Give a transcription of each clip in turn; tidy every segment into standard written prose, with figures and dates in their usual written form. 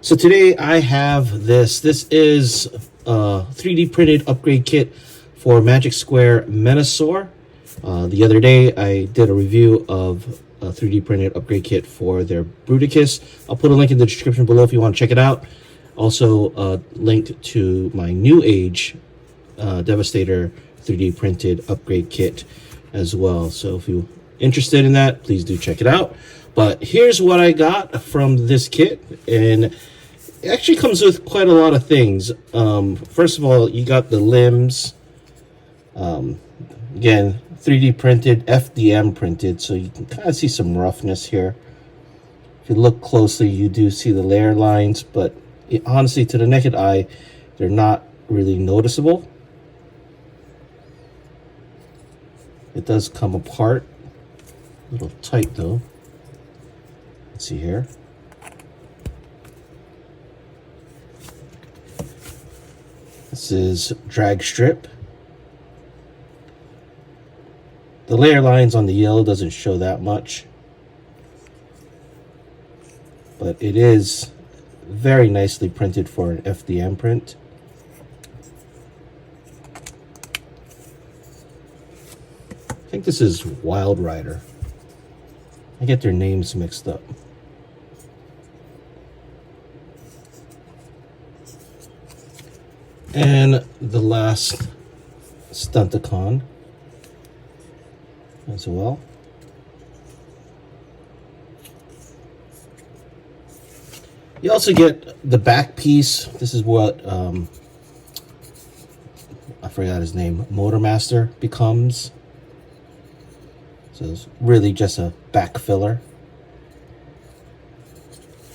So today I have this. This is a 3D printed upgrade kit for Magic Square Menasor. The other day I did a review of a 3D printed upgrade kit for their Bruticus. I'll put a link in the description below if you want to check it out. Also linked to my New Age Devastator 3D printed upgrade kit as well. So if you're interested in that, please do check it out. But here's what I got from this kit, and it actually comes with quite a lot of things. First of all, you got the limbs. Again, 3D printed, FDM printed, so you can kind of see some roughness here. If you look closely, you do see the layer lines, but honestly, to the naked eye, they're not really noticeable. It does come apart. A little tight though. Let's see here. This is drag strip. The layer lines on the yellow doesn't show that much, but it is very nicely printed for an FDM print. I think this is Wild Rider. I get their names mixed up. And the last Stunticon as well. You also get the back piece. This is what I forgot his name, Motormaster becomes. So it's really just a back filler.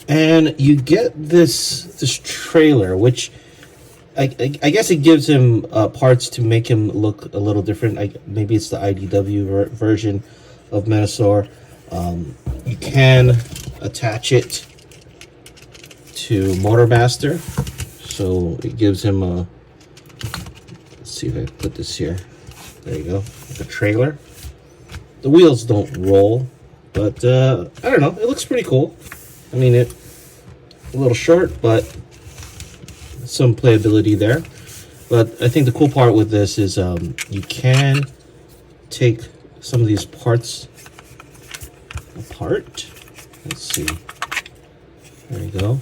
And you get this trailer, which I guess it gives him parts to make him look a little different. Maybe it's the IDW version of Menasor. You can attach it to Motormaster, so it gives him a. Let's see if I put this here. There you go, the trailer. The wheels don't roll, but I don't know. It looks pretty cool. I mean, a little short, but some playability there. But I think the cool part with this is you can take some of these parts apart. Let's see. There you go.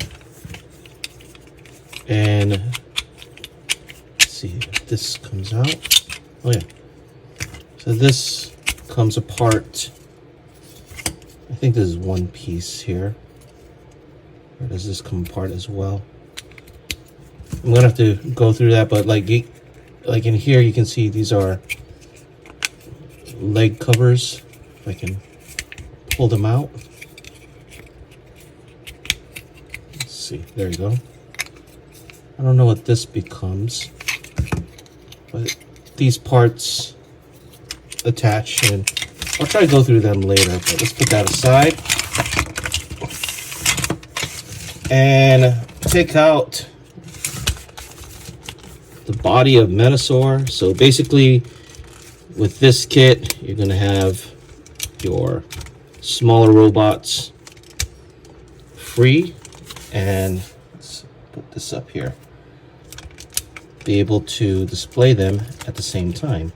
And let's see if this comes out. Oh yeah. So this comes apart. I think this is one piece here. Or does this come apart as well? I'm gonna have to go through that, but like in here you can see these are leg covers. If I can pull them out. Let's see, there you go. I don't know what this becomes, but these parts attach, and I'll try to go through them later, but let's put that aside and take out the body of Menasor. So basically with this kit you're gonna have your smaller robots free, and let's put this up here, be able to display them at the same time.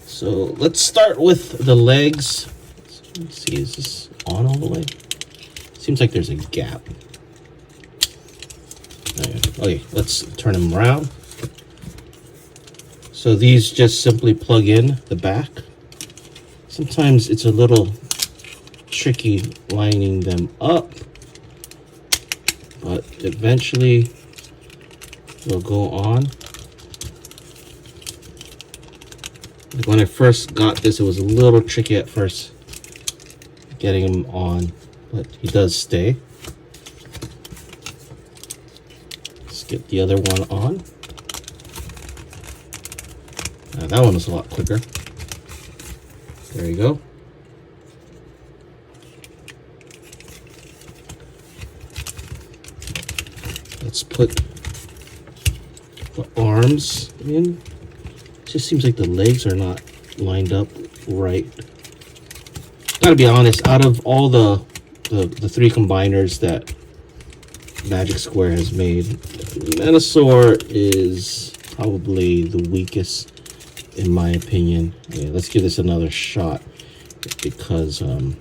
So let's start with the legs. Let's see, is this on all the way? Seems like there's a gap. Okay, let's turn them around. So these just simply plug in the back. Sometimes it's a little tricky lining them up, but eventually they'll go on. Like when I first got this, it was a little tricky at first getting him on, but he does stay. Let's get the other one on. Now that one was a lot quicker. There you go. Let's put the arms in. Just seems like the legs are not lined up right. Gotta be honest, out of all the three combiners that Magic Square has made. Menasor is probably the weakest, in my opinion. Yeah, let's give this another shot because it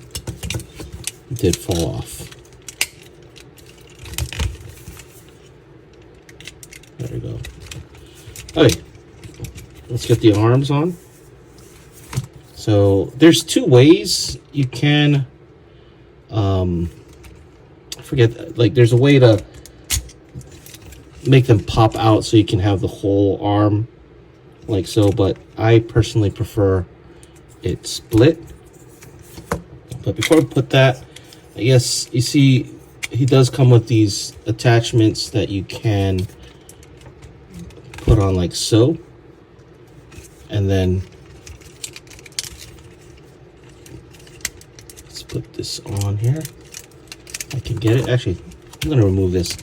did fall off. There we go. Okay, let's get the arms on. So there's two ways you can forget, like there's a way to make them pop out so you can have the whole arm like so, but I personally prefer it split. But before I put that, I guess you see he does come with these attachments that you can put on like so, and then let's put this on here. I can get it. Actually, I'm going to remove this.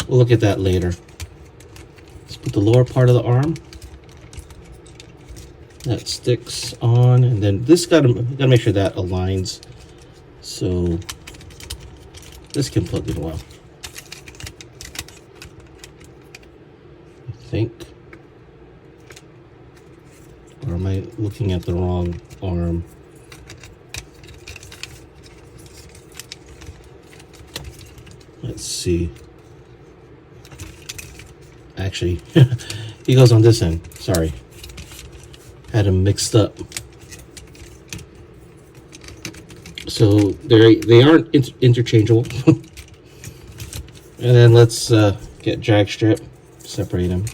We'll look at that later. Let's put the lower part of the arm. That sticks on, and then this gotta make sure that aligns. So this can plug in well. I think. Or am I looking at the wrong arm? Let's see. Actually, he goes on this end. Sorry. Had them mixed up. So they aren't interchangeable. And then let's get drag strip, separate them,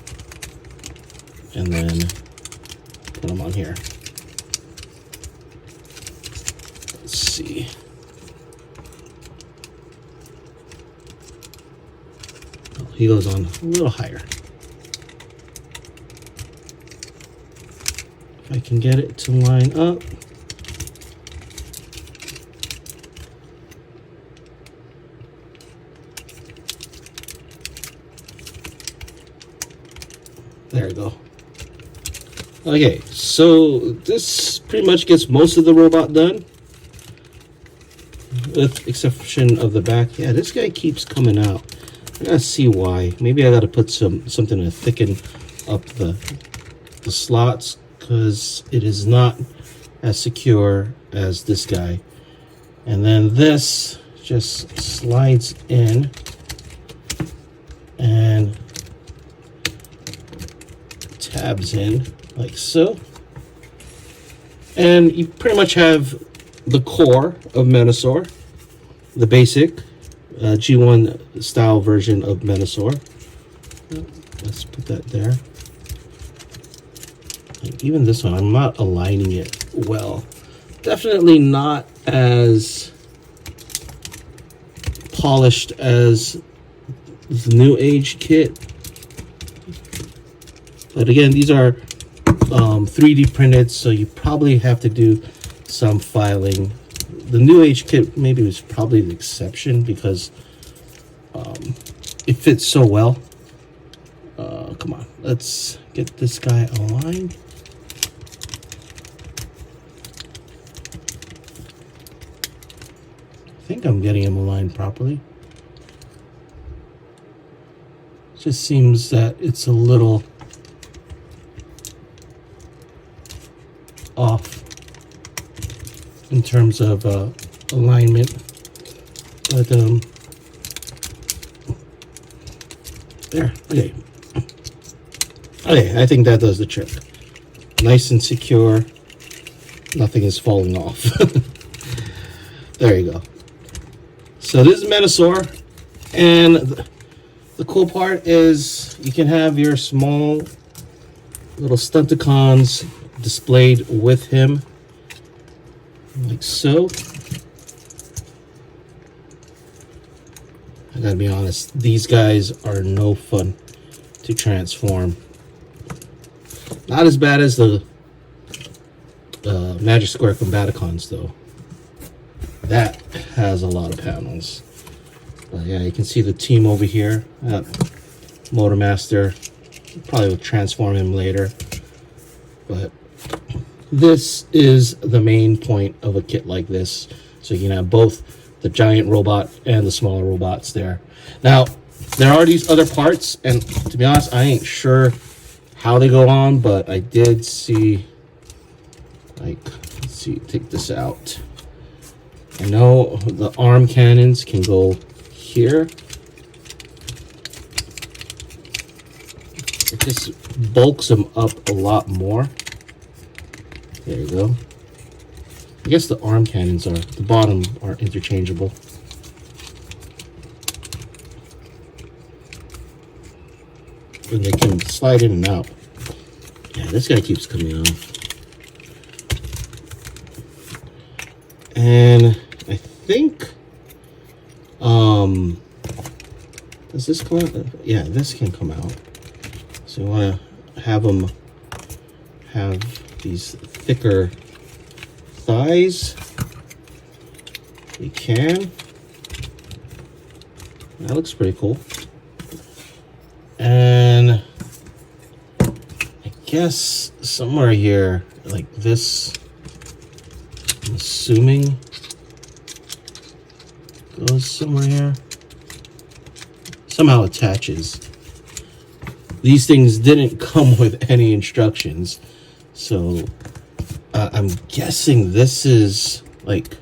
and then put them on here. Let's see. He goes on a little higher. If I can get it to line up. There we go. Okay, so this pretty much gets most of the robot done, with exception of the back. Yeah, this guy keeps coming out. I gotta see why. Maybe I gotta put something to thicken up the slots, because it is not as secure as this guy. And then this just slides in and tabs in like so. And you pretty much have the core of Menasor, the basic G1 style version of Menasor. Let's put that there. And even this one, I'm not aligning it well. Definitely not as polished as the New Age kit. But again, these are 3D printed, so you probably have to do some filing. The New Age kit maybe was probably the exception because it fits so well. Come on, let's get this guy aligned. I think I'm getting him aligned properly. It just seems that it's a little off in terms of alignment, but there. Okay, I think that does the trick. Nice and secure. Nothing is falling off. There you go. So this is Menasor, and the cool part is you can have your small little Stunticons displayed with him, like so. I gotta be honest, these guys are no fun to transform. Not as bad as the Magic Square Combaticons though. That has a lot of panels. But yeah, you can see the team over here. Motormaster. Probably will transform him later. But this is the main point of a kit like this. So you can have both the giant robot and the smaller robots there. Now, There are these other parts, and to be honest, I ain't sure how they go on, but I did see, like, let's see, take this out. I know the arm cannons can go here. It just bulks them up a lot more. There you go. I guess the arm cannons are, the bottom are interchangeable. And they can slide in and out. Yeah, this guy keeps coming off. And I think, does this come out? Yeah, this can come out. So you want to have them have these thicker thighs. You can. That looks pretty cool. And I guess somewhere here, like this, I'm assuming goes somewhere here. Somehow attaches. These things didn't come with any instructions, so I'm guessing this is like,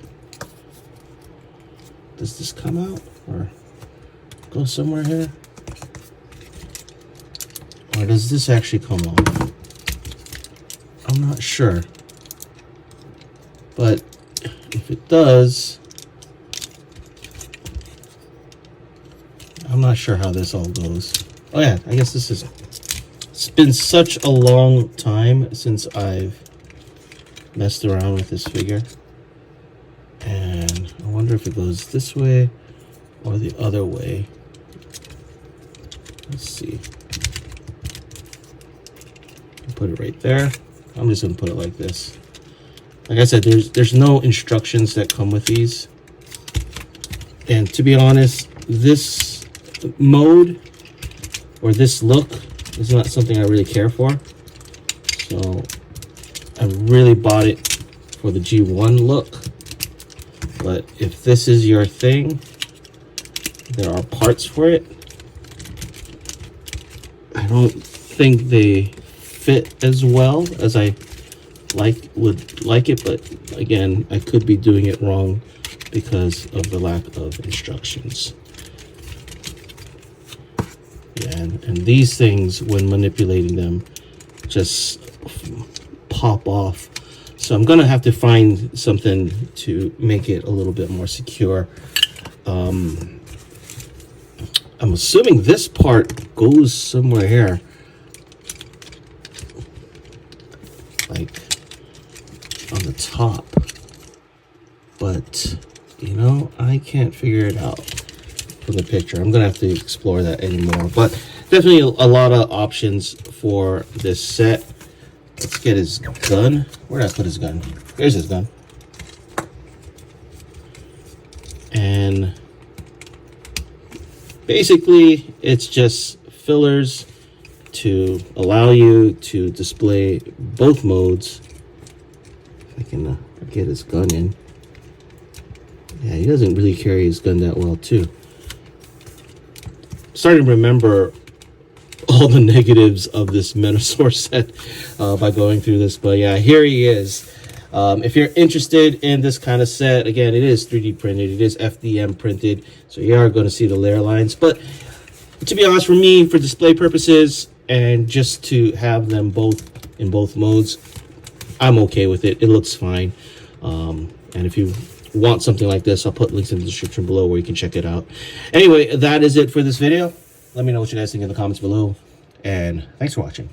does this come out or go somewhere here? Or does this actually come off? I'm not sure. But if it does, I'm not sure how this all goes. Oh yeah, I guess this is, it's been such a long time since I've messed around with this figure. And I wonder if it goes this way or the other way. Let's see. Put it right there. I'm just gonna put it like this. Like I said, there's no instructions that come with these. And to be honest, this mode or this look is not something I really care for. So I really bought it for the G1 look. But if this is your thing, there are parts for it. I don't think they fit as well as I would like it, but again, I could be doing it wrong because of the lack of instructions. Yeah, and these things, when manipulating them, just pop off. So I'm gonna have to find something to make it a little bit more secure. I'm assuming this part goes somewhere here, like on the top, but you know, I can't figure it out from the picture. I'm gonna have to explore that anymore, but definitely a lot of options for this set. Let's get his gun. Where did I put his gun? There's his gun. And basically it's just fillers to allow you to display both modes. If I can get his gun in. Yeah, he doesn't really carry his gun that well too. I'm starting to remember all the negatives of this Menasor set by going through this, but yeah, here he is. If you're interested in this kind of set, again, it is 3D printed, it is FDM printed, so you are going to see the Lair lines. But to be honest, for me, for display purposes and just to have them both in both modes, I'm okay with it. It looks fine. And if you want something like this, I'll put links in the description below where you can check it out. Anyway, that is it for this video. Let me know what you guys think in the comments below, and thanks for watching.